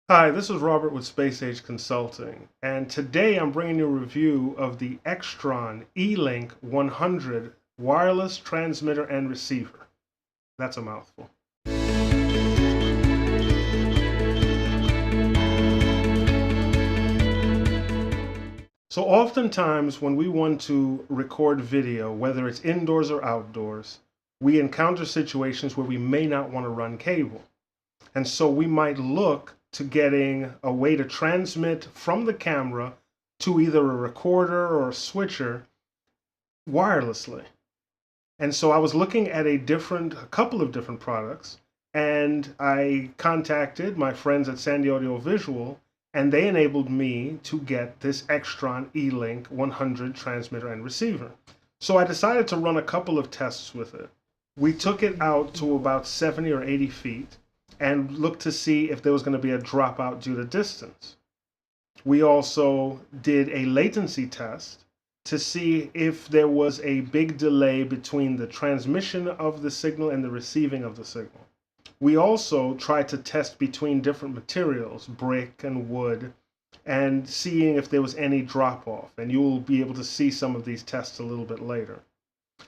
Hi, this is Robert with Space Age Consulting, and today I'm bringing you a review of the Extron eLink 100 wireless transmitter and receiver. That's a mouthful. So oftentimes when we want to record video, whether it's indoors or outdoors, we encounter situations where we may not want to run cable. And so we might look to getting a way to transmit from the camera to either a recorder or a switcher wirelessly. And so I was looking at a couple of different products, and I contacted my friends at Sandy Audio Visual, and they enabled me to get this Extron eLink 100 transmitter and receiver. So I decided to run a couple of tests with it. We took it out to about 70 or 80 feet and looked to see if there was going to be a dropout due to distance. We also did a latency test to see if there was a big delay between the transmission of the signal and the receiving of the signal. We also tried to test between different materials, brick and wood, and seeing if there was any drop-off. And you will be able to see some of these tests a little bit later.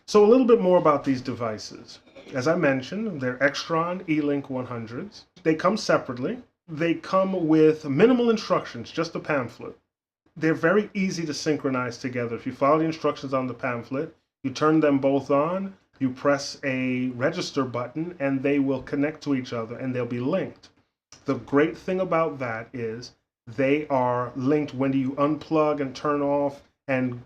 So a little bit more about these devices. As I mentioned, they're Extron eLink 100s. They come separately. They come with minimal instructions, just a pamphlet. They're very easy to synchronize together. If you follow the instructions on the pamphlet, you turn them both on, you press a register button, and they will connect to each other and they'll be linked. The great thing about that is they are linked when you unplug and turn off and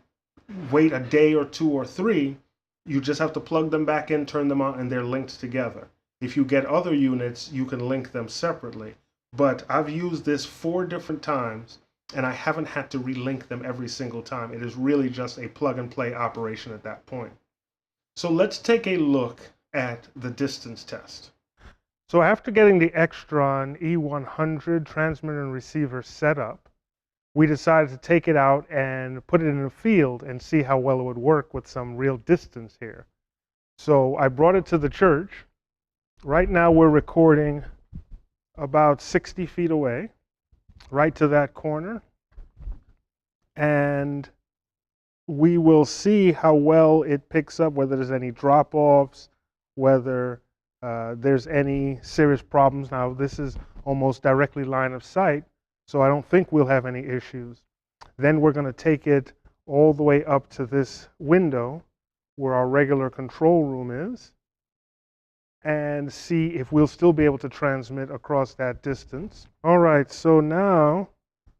wait a day or two or three. You just have to plug them back in, turn them on, and they're linked together. If you get other units, you can link them separately. But I've used this 4 different times, and I haven't had to relink them every single time. It is really just a plug-and-play operation at that point. So let's take a look at the distance test. So after getting the Extron E100 transmitter and receiver set up, we decided to take it out and put it in a field and see how well it would work with some real distance here. So I brought it to the church. Right now we're recording about 60 feet away, right to that corner. And we will see how well it picks up, whether there's any drop-offs, whether there's any serious problems. Now this is almost directly line of sight, so I don't think we'll have any issues. Then we're going to take it all the way up to this window where our regular control room is and see if we'll still be able to transmit across that distance. All right, so now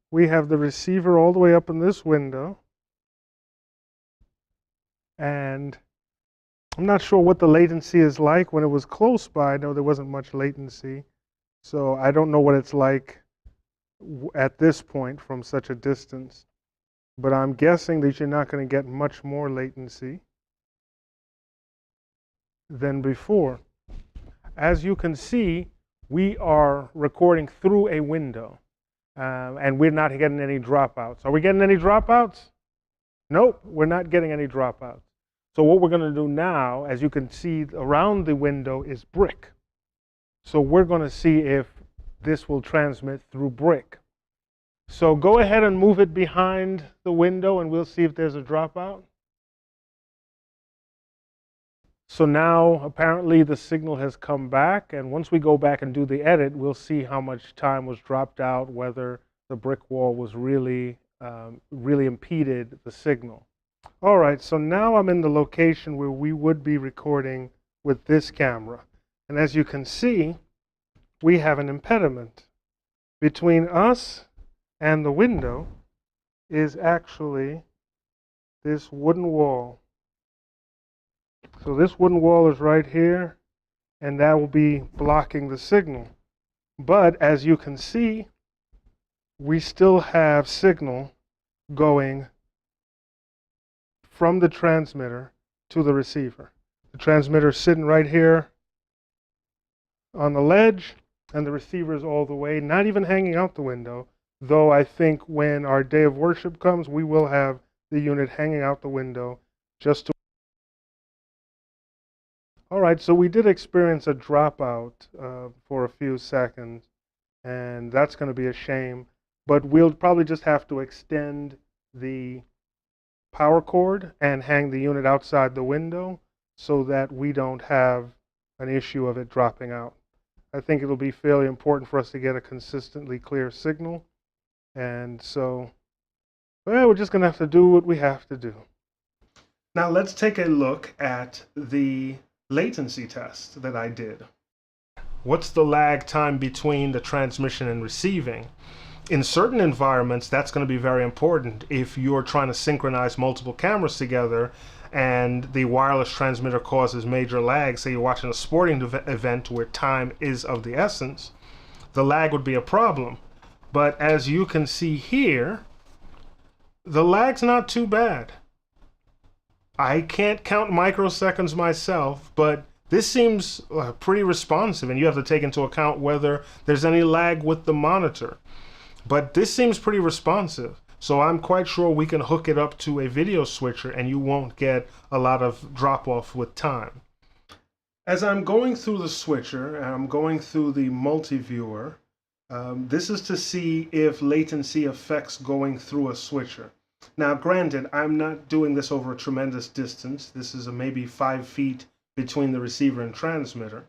we have the receiver all the way up in this window, and I'm not sure what the latency is like. When it was close by, I know there wasn't much latency, so I don't know what it's like at this point from such a distance, but I'm guessing that you're not going to get much more latency than before. As you can see, we are recording through a window, and we're not getting any dropouts. Are we getting any dropouts? Nope, we're not getting any dropouts. So what we're going to do now, as you can see around the window, is brick. So we're going to see if this will transmit through brick. So go ahead and move it behind the window and we'll see if there's a dropout. So now apparently the signal has come back, and once we go back and do the edit, we'll see how much time was dropped out, whether the brick wall was really impeded the signal. All right, so now I'm in the location where we would be recording with this camera. And as you can see, we have an impediment. Between us and the window is actually this wooden wall. So this wooden wall is right here, and that will be blocking the signal. But as you can see, we still have signal going from the transmitter to the receiver. The transmitter is sitting right here on the ledge, and the receiver is all the way, not even hanging out the window, though I think when our day of worship comes, we will have the unit hanging out the window just to... All right, so we did experience a dropout for a few seconds, and that's going to be a shame. But we'll probably just have to extend the power cord and hang the unit outside the window so that we don't have an issue of it dropping out. I think it'll be fairly important for us to get a consistently clear signal, and so, well, we're just going to have to do what we have to do. Now let's take a look at the latency test that I did. What's the lag time between the transmission and receiving? In certain environments, that's going to be very important. If you're trying to synchronize multiple cameras together and the wireless transmitter causes major lag, say you're watching a sporting event where time is of the essence, the lag would be a problem. But as you can see here, the lag's not too bad. I can't count microseconds myself, but this seems pretty responsive, and you have to take into account whether there's any lag with the monitor. But this seems pretty responsive, so I'm quite sure we can hook it up to a video switcher and you won't get a lot of drop-off with time. As I'm going through the switcher and I'm going through the multi-viewer, this is to see if latency affects going through a switcher. Now, granted, I'm not doing this over a tremendous distance. This is maybe 5 feet between the receiver and transmitter.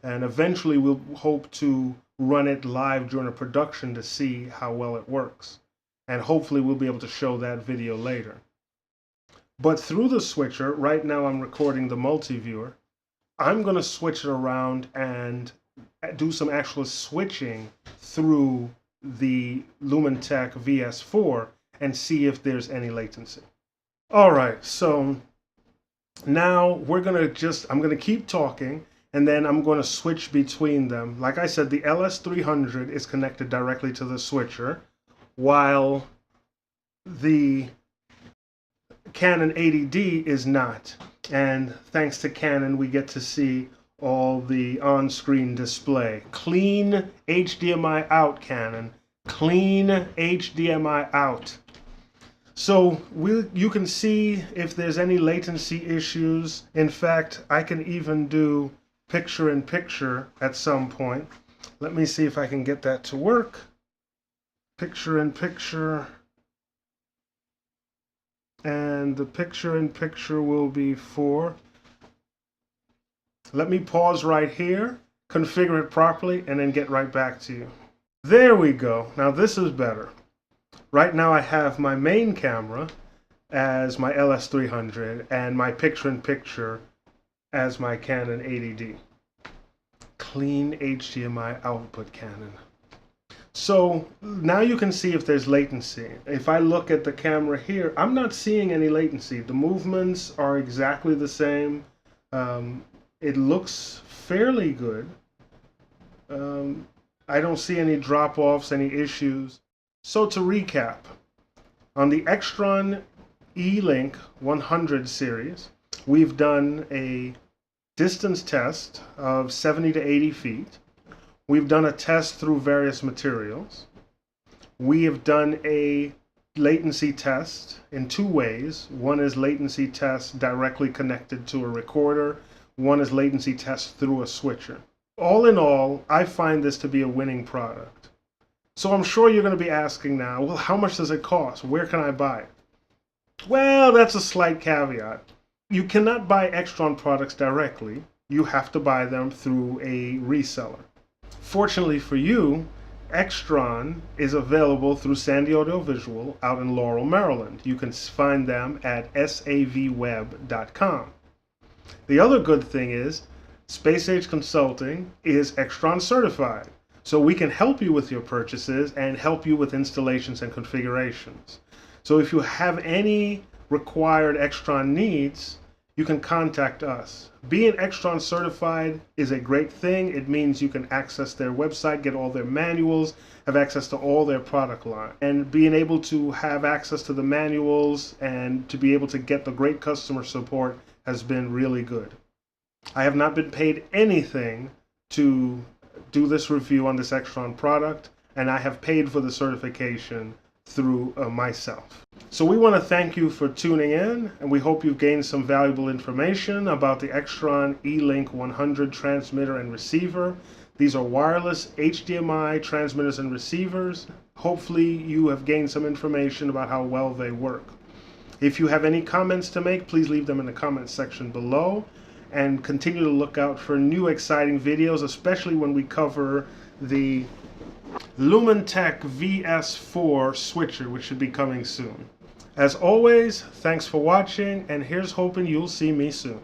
And eventually we'll hope to run it live during a production to see how well it works. And hopefully we'll be able to show that video later. But through the switcher, right now I'm recording the multi-viewer, I'm going to switch it around and do some actual switching through the Lumantek VS4 and see if there's any latency. All right, so now I'm going to keep talking, and then I'm going to switch between them. Like I said, the LS300 is connected directly to the switcher, while the Canon 80D is not. And thanks to Canon, we get to see all the on-screen display. Clean HDMI out, Canon. Clean HDMI out. So you can see if there's any latency issues. In fact, I can even do picture-in-picture at some point. Let me see if I can get that to work. Picture-in-picture. And the picture-in-picture will be 4. Let me pause right here, configure it properly, and then get right back to you. There we go. Now this is better. Right now I have my main camera as my LS300 and my picture-in-picture as my Canon 80D. Clean HDMI output, Canon. So now you can see if there's latency. If I look at the camera here, I'm not seeing any latency. The movements are exactly the same. It looks fairly good. I don't see any drop-offs, any issues. So to recap, on the Extron eLink 100 series, we've done a distance test of 70 to 80 feet. We've done a test through various materials. We have done a latency test in 2 ways. One is latency test directly connected to a recorder. One is latency test through a switcher. All in all, I find this to be a winning product. So I'm sure you're going to be asking now, well, how much does it cost? Where can I buy it? Well, that's a slight caveat. You cannot buy Extron products directly. You have to buy them through a reseller. Fortunately for you, Extron is available through Sandy Audiovisual out in Laurel, Maryland. You can find them at savweb.com. The other good thing is, Space Age Consulting is Extron certified. So we can help you with your purchases and help you with installations and configurations. So if you have any required Extron needs, you can contact us. Being Extron certified is a great thing. It means you can access their website, get all their manuals, have access to all their product line. And being able to have access to the manuals and to be able to get the great customer support has been really good. I have not been paid anything to do this review on this Extron product, and I have paid for the certification through myself. So we want to thank you for tuning in, and we hope you've gained some valuable information about the Extron eLink 100 transmitter and receiver. These are wireless HDMI transmitters and receivers. Hopefully you have gained some information about how well they work. If you have any comments to make, please leave them in the comments section below, and continue to look out for new exciting videos, especially when we cover the Lumantek VS4 Switcher, which should be coming soon. As always, thanks for watching, and here's hoping you'll see me soon.